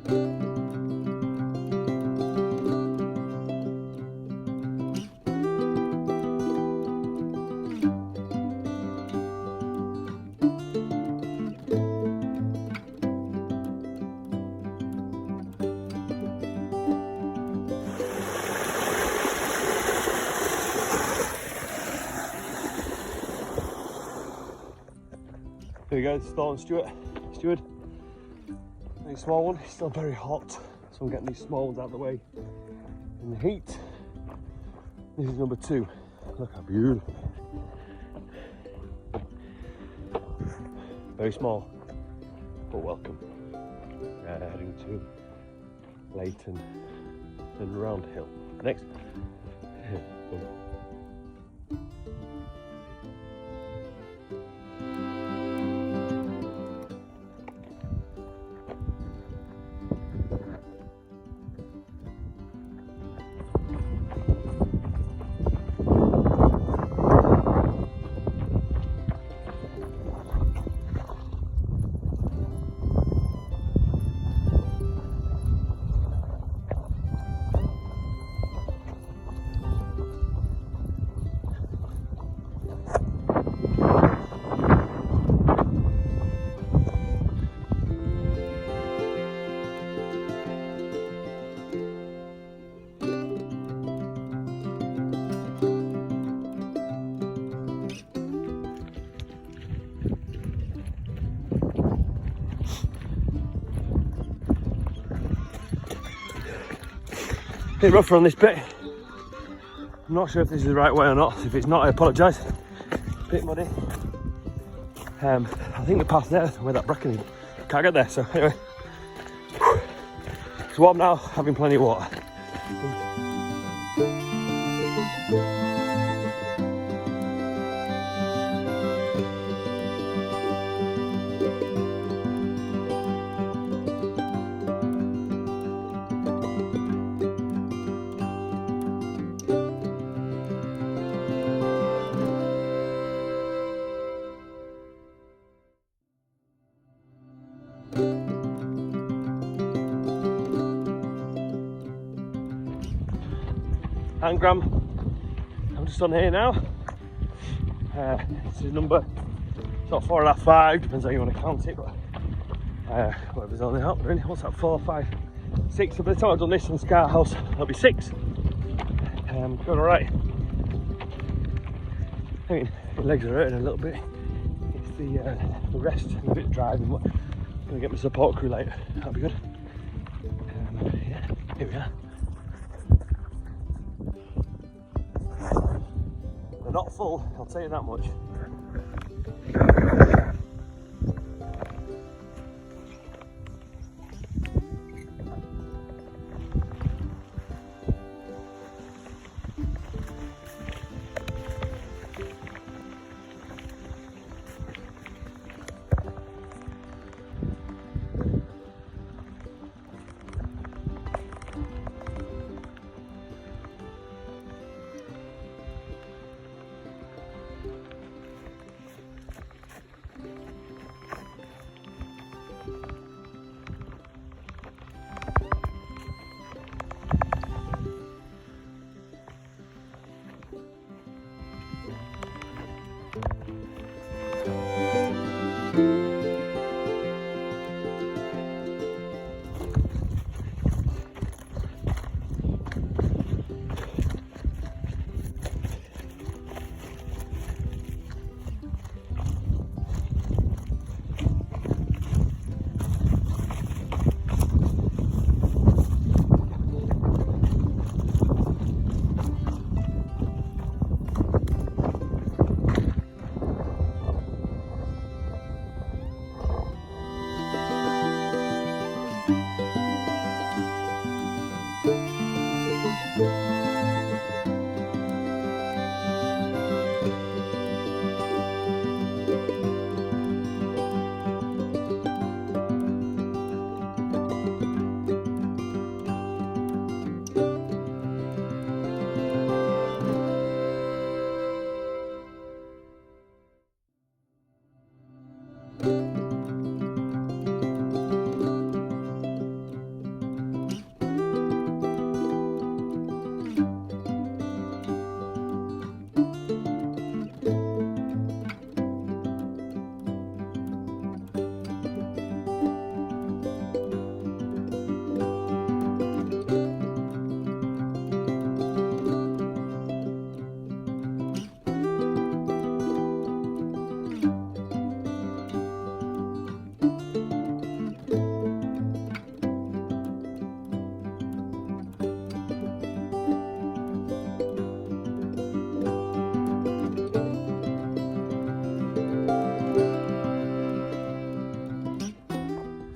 Here we go, it's Thornton Stewart. Nice small one, it's still very hot, so I'm getting these small ones out of the way in the heat. This is number 2. Look how beautiful. Very small, but welcome. Heading to Leighton and Roundhill. Next. Bit rougher on this bit. I'm not sure if this is the right way or not. If it's not, I apologise. Bit muddy. I think the path there where that bracken is. Can't get there, so anyway. It's warm now, having plenty of water. Angram, I'm just on here now. This is number sort of 4.5, 5, depends how you want to count it, but whatever's on the out really. What's that, 4, 5, 6? So by the time I've done this on Scarhouse, that'll be 6. Going alright. I mean, my legs are hurting a little bit. It's the rest and a bit of driving, but I'm going to get my support crew later. That'll be good. Yeah, here we are. They're not full, I'll tell you that much.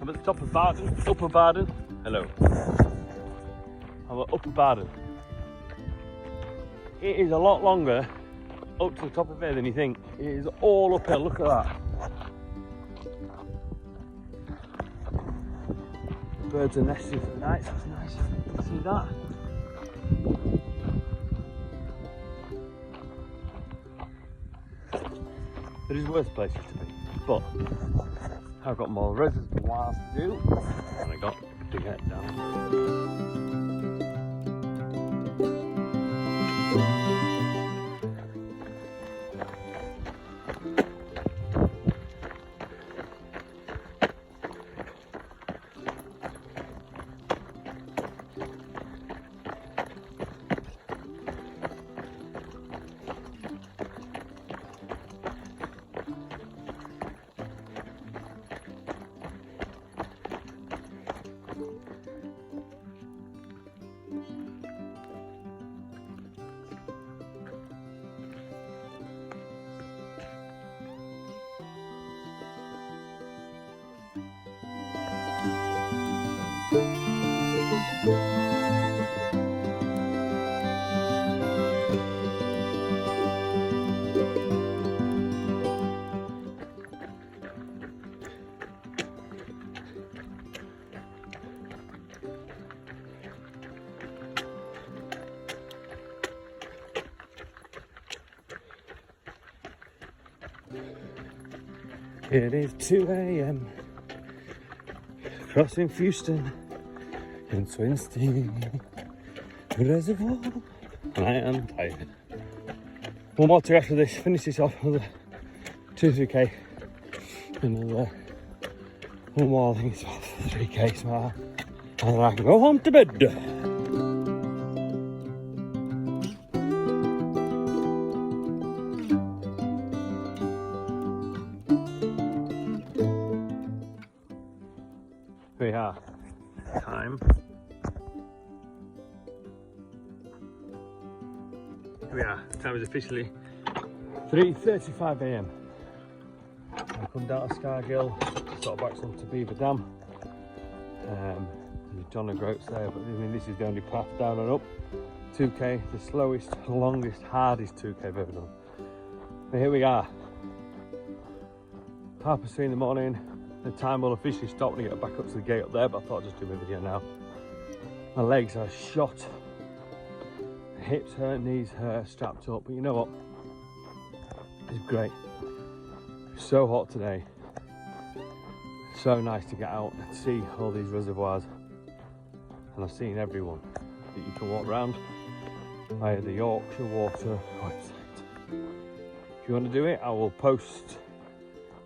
I'm at the top of Barden, Upper Barden. Hello. I'm at Upper Barden. It is a lot longer up to the top of here than you think. It is all uphill, look at that. Birds are nesting for the night, so it's nice. You can see that. There is worse places to be, but I've got more reservoirs to do, and I got to get down. It is 2 AM, crossing Fewston and Swinsty reservoir, and I am tired. One more to go after this, finish this off with a 2-3k, and one more, I think it's about 3k, so and then I can go home to bed. Here we are. Time. Here we are. Time is officially 3:35 AM. I come down to Scargill, sort of back to Beaver Dam. There's John and Groats there, but I mean this is the only path down and up. 2k, the slowest, longest, hardest 2k I've ever done. But here we are. 3:30 in the morning. The time will officially stop when I get back up to the gate up there, but I thought I'd just do my video now. My legs are shot, hips hurt, knees hurt, strapped up, but you know what? It's great. It's so hot today. So nice to get out and see all these reservoirs. And I've seen everyone that you can walk around via the Yorkshire Water website. If you want to do it, I will post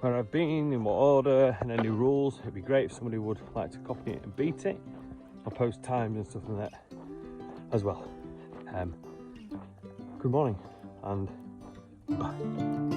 where I've been, in what order, and any rules. It'd be great if somebody would like to copy it and beat it. I'll post times and stuff like that as well. Good morning and bye.